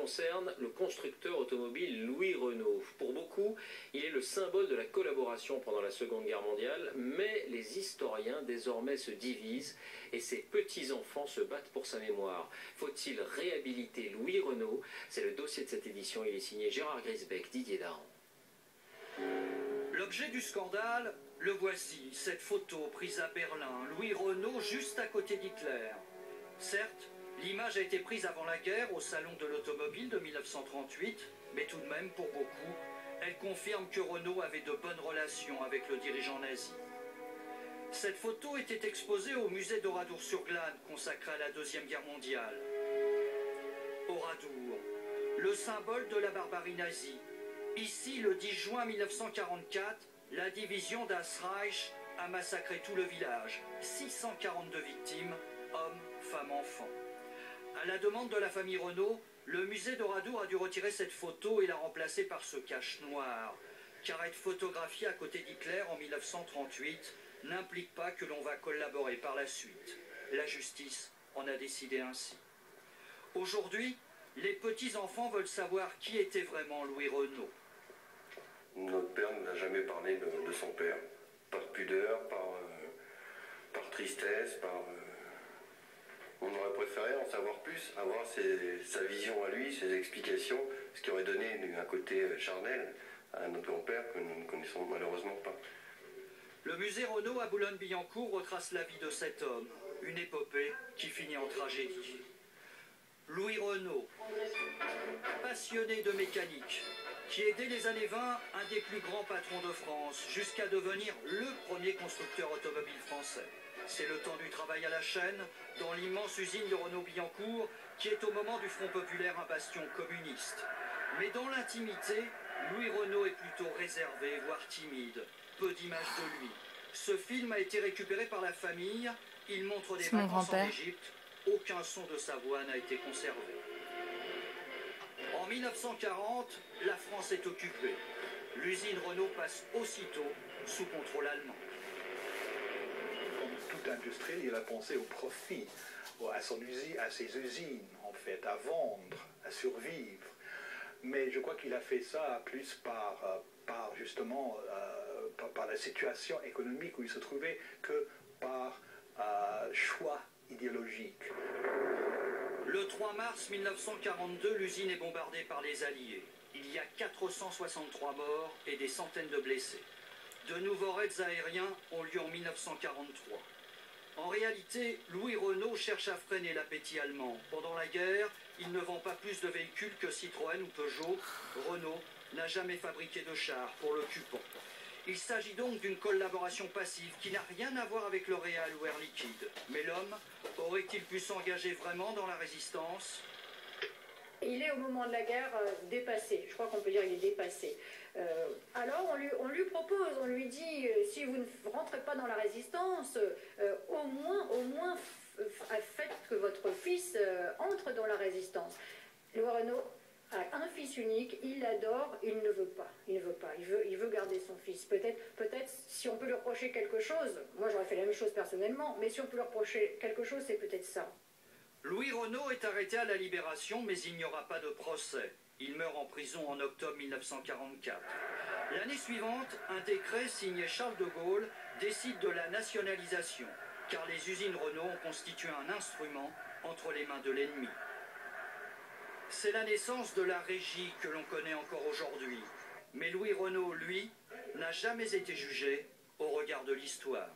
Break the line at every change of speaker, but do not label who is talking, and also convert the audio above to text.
concerne le constructeur automobile Louis Renault. Pour beaucoup, il est le symbole de la collaboration pendant la Seconde Guerre mondiale, mais les historiens désormais se divisent et ses petits-enfants se battent pour sa mémoire. Faut-il réhabiliter Louis Renault? C'est le dossier de cette édition, il est signé Gérard Grisbeck, Didier Dahan.
L'objet du scandale, le voici, cette photo prise à Berlin, Louis Renault juste à côté d'Hitler. Certes, l'image a été prise avant la guerre au salon de l'automobile de 1938, mais tout de même, pour beaucoup, elle confirme que Renault avait de bonnes relations avec le dirigeant nazi. Cette photo était exposée au musée d'Oradour-sur-Glane, consacré à la Deuxième Guerre mondiale. Oradour, le symbole de la barbarie nazie. Ici, le 10 juin 1944, la division Das Reich a massacré tout le village. 642 victimes, hommes, femmes, enfants. À la demande de la famille Renault, le musée d'Oradour a dû retirer cette photo et la remplacer par ce cache noir. Car être photographié à côté d'Hitler en 1938 n'implique pas que l'on va collaborer par la suite. La justice en a décidé ainsi. Aujourd'hui, les petits-enfants veulent savoir qui était vraiment Louis Renault.
Notre père n'a jamais parlé de son père. Par pudeur, par tristesse, On aurait préféré en savoir plus, avoir sa vision à lui, ses explications, ce qui aurait donné un côté charnel à notre grand-père que nous ne connaissons malheureusement pas.
Le musée Renault à Boulogne-Billancourt retrace la vie de cet homme, une épopée qui finit en tragédie. Louis Renault, passionné de mécanique, qui est dès les années 20 un des plus grands patrons de France, jusqu'à devenir le premier constructeur automobile français. C'est le temps du travail à la chaîne, dans l'immense usine de Renault-Billancourt, qui est au moment du Front populaire un bastion communiste. Mais dans l'intimité, Louis Renault est plutôt réservé, voire timide. Peu d'images de lui. Ce film a été récupéré par la famille. Il montre des vacances en Égypte. Aucun son de sa voix n'a été conservé. En 1940, la France est occupée. L'usine Renault passe aussitôt sous contrôle allemand.
Comme tout industriel, il a pensé au profit, à ses usines, en fait, à vendre, à survivre. Mais je crois qu'il a fait ça plus par la situation économique où il se trouvait que par choix idéologique.
Le 3 mars 1942, l'usine est bombardée par les Alliés. Il y a 463 morts et des centaines de blessés. De nouveaux raids aériens ont lieu en 1943. En réalité, Louis Renault cherche à freiner l'appétit allemand. Pendant la guerre, il ne vend pas plus de véhicules que Citroën ou Peugeot. Renault n'a jamais fabriqué de chars pour l'occupant. Il s'agit donc d'une collaboration passive qui n'a rien à voir avec L'Oréal ou Air Liquide. Mais l'homme aurait-il pu s'engager vraiment dans la résistance?
Il est au moment de la guerre dépassé, je crois qu'on peut dire qu'il est dépassé. Alors on lui propose, on lui dit, si vous ne rentrez pas dans la résistance, au moins faites que votre fils entre dans la résistance. Louis Renault a un fils unique, il l'adore, il ne veut pas, il veut garder son fils. Peut-être si on peut lui reprocher quelque chose, moi j'aurais fait la même chose personnellement, mais si on peut lui reprocher quelque chose, c'est peut-être ça.
Louis Renault est arrêté à la Libération, mais il n'y aura pas de procès. Il meurt en prison en octobre 1944. L'année suivante, un décret signé Charles de Gaulle décide de la nationalisation, car les usines Renault ont constitué un instrument entre les mains de l'ennemi. C'est la naissance de la régie que l'on connaît encore aujourd'hui. Mais Louis Renault, lui, n'a jamais été jugé au regard de l'histoire.